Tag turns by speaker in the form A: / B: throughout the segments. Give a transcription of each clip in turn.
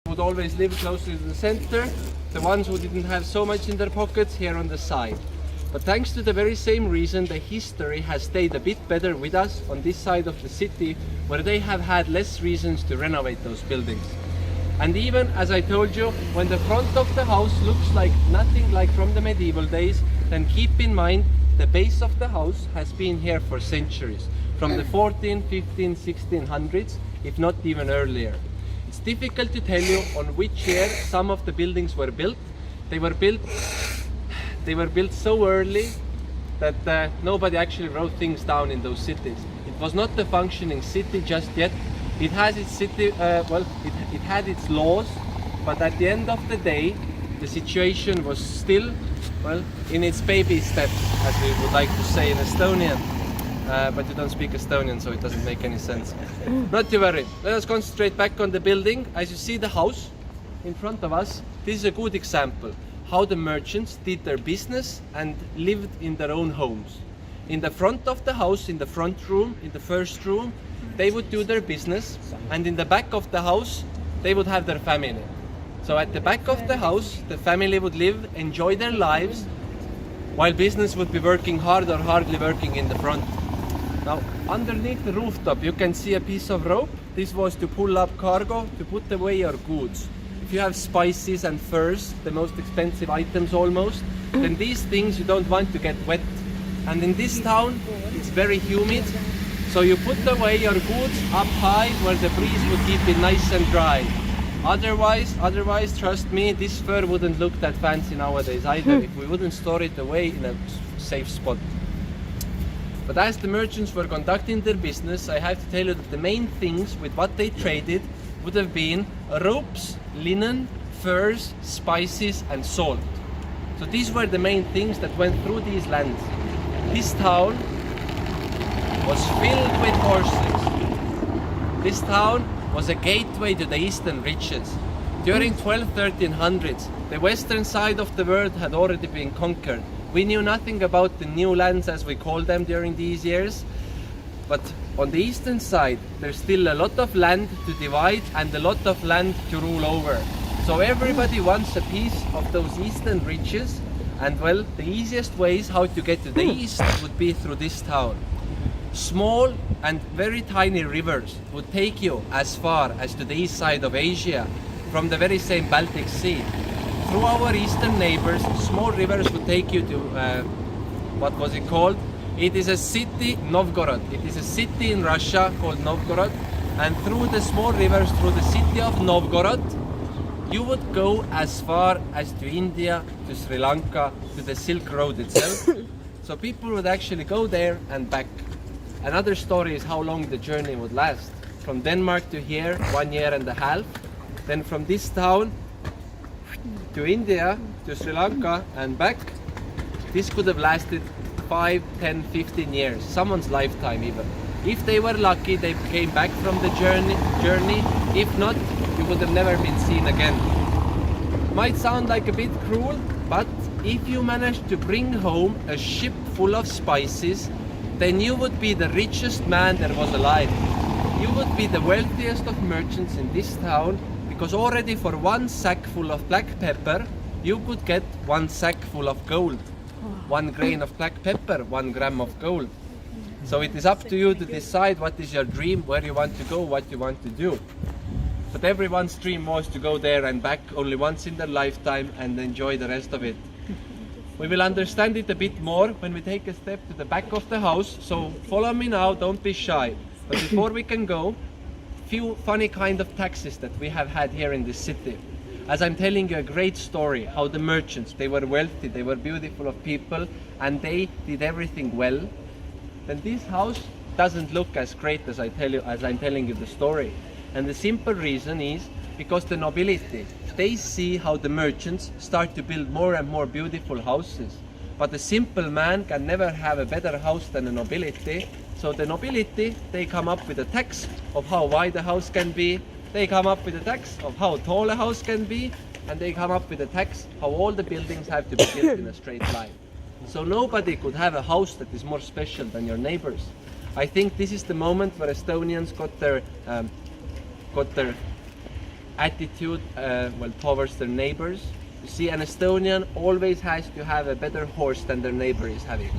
A: would always live closer to the center, the ones who didn't have so much in their pockets here on the side. But thanks to the very same reason, the history has stayed a bit better with us on this side of the city, where they have had less reasons to renovate those buildings. And even, as I told you, when the front of the house looks like nothing like from the medieval days, then keep in mind the base of the house has been here for centuries, from the 14, 15, 1600s, if not even earlier. It's difficult to tell you on which year some of the buildings were built. They were built so early that nobody actually wrote things down in those cities. It was not a functioning city just yet. It has its city, it had its laws, but at the end of the day, the situation was still, in its baby steps, as we would like to say in Estonian. But you don't speak Estonian, so it doesn't make any sense. Not to worry. Let us concentrate back on the building. As you see the house in front of us, this is a good example how the merchants did their business and lived in their own homes. In the front of the house, in the front room, in the first room, they would do their business, and in the back of the house, they would have their family. So at the back of the house, the family would live, enjoy their lives, while business would be working hard or hardly working in the front. Now, underneath the rooftop, you can see a piece of rope. This was to pull up cargo, to put away your goods. If you have spices and furs, the most expensive items almost, then these things you don't want to get wet. And in this town, it's very humid, so you put away your goods up high where the breeze would keep it nice and dry. Otherwise, trust me, this fur wouldn't look that fancy nowadays either if we wouldn't store it away in a safe spot. But as the merchants were conducting their business, I have to tell you that the main things with what they traded would have been ropes, linen, furs, spices and salt. So these were the main things that went through these lands. This town was filled with horses. This town was a gateway to the eastern riches. During 1300s, the western side of the world had already been conquered. We knew nothing about the new lands, as we called them during these years. But on the eastern side, there's still a lot of land to divide and a lot of land to rule over. So everybody wants a piece of those eastern riches, and well, the easiest ways how to get to the east would be through this town. Small and very tiny rivers would take you as far as to the east side of Asia from the very same Baltic Sea. Through our eastern neighbors, small rivers would take you to, what was it called? It is a city, Novgorod. It is a city in Russia called Novgorod. And through the small rivers, through the city of Novgorod, you would go as far as to India, to Sri Lanka, to the Silk Road itself. So people would actually go there and back. Another story is how long the journey would last. From Denmark to here, 1 year and a half. Then from this town to India, to Sri Lanka and back. This could have lasted 5, 10, 15 years, someone's lifetime even. If they were lucky, they came back from the journey. If not, you would have never been seen again. Might sound like a bit cruel, but if you managed to bring home a ship full of spices, then you would be the richest man there was alive. You would be the wealthiest of merchants in this town, because already for 1 sack full of black pepper, you could get 1 sack full of gold. 1 grain of black pepper, 1 gram of gold. So it is up to you to decide what is your dream, where you want to go, what you want to do. But everyone's dream was to go there and back only once in their lifetime and enjoy the rest of it. We will understand it a bit more when we take a step to the back of the house, so follow me now, don't be shy. But before we can go, few funny kind of taxes that we have had here in this city. As I'm telling you a great story, how the merchants, they were wealthy, they were beautiful of people, and they did everything well, then this house doesn't look as great as I'm telling you the story. And the simple reason is because the nobility, they see how the merchants start to build more and more beautiful houses. But a simple man can never have a better house than a nobility. So the nobility, they come up with a tax of how wide a house can be. They come up with a tax of how tall a house can be. And they come up with a tax how all the buildings have to be built in a straight line. So nobody could have a house that is more special than your neighbors. I think this is the moment where Estonians got their attitude well, towards their neighbors. You see, an Estonian always has to have a better horse than their neighbor is having.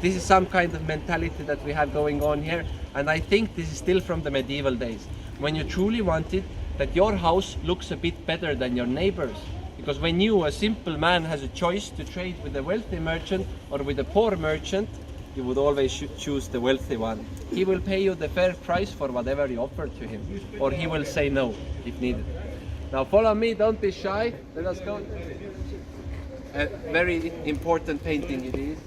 A: This is some kind of mentality that we have going on here, and I think this is still from the medieval days, when you truly wanted that your house looks a bit better than your neighbor's. Because when you, a simple man, has a choice to trade with a wealthy merchant or with a poor merchant, you would always choose the wealthy one. He will pay you the fair price for whatever you offer to him, or he will say no if needed. Now follow me, don't be shy, let us go. A very important painting it is.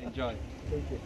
A: Enjoy. Thank you.